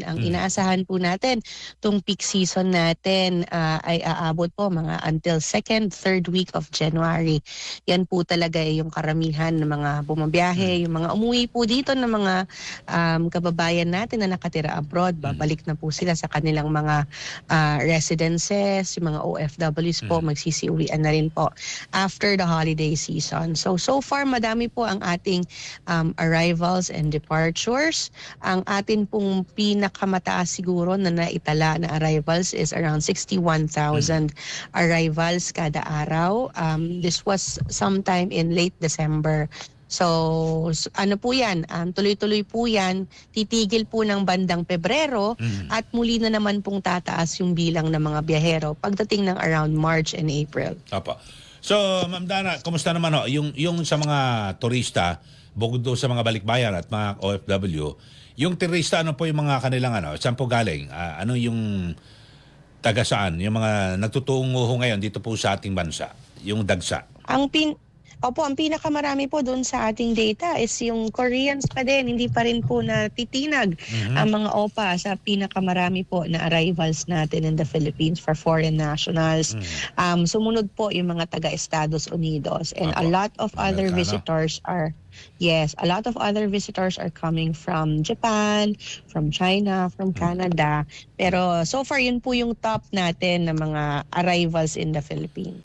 Ang inaasahan po natin, itong peak season natin ay aabot po mga until 2nd, 3rd week of January. Yan po talaga yung karamihan ng mga bumabiyahe, yung mga umuwi po dito ng mga kababayan natin na nakatira abroad. Babalik na po sila sa kanilang mga residences, yung mga OFWs po, magsisiuwian na rin po after the holiday season. So far, madami po ang ating arrivals and departures. Ang atin pong pinakamataas siguro na naitala na arrivals is around 61,000 arrivals kada araw. This was sometime in late December. So ano po yan, tuloy-tuloy po yan, titigil po ng bandang Pebrero at muli na naman pong tataas yung bilang ng mga biyahero pagdating ng around March and April. Opo. So, Ma'am Dana, kumusta naman yung sa mga turista, bukod doon sa mga balikbayan at mga OFW, yung turista, ano po yung mga kanilang saan po galing? Ano yung taga saan? Yung mga nagtutungo ngayon dito po sa ating bansa, yung dagsa? Ang pinakamarami po doon sa ating data is yung Koreans pa din. Hindi pa rin po natitinag ang mga OPA sa pinakamarami po na arrivals natin in the Philippines for foreign nationals. Sumunod po yung mga taga Estados Unidos, and a lot of other visitors are coming from Japan, from China, from Canada. Pero so far yun po yung top natin na mga arrivals in the Philippines.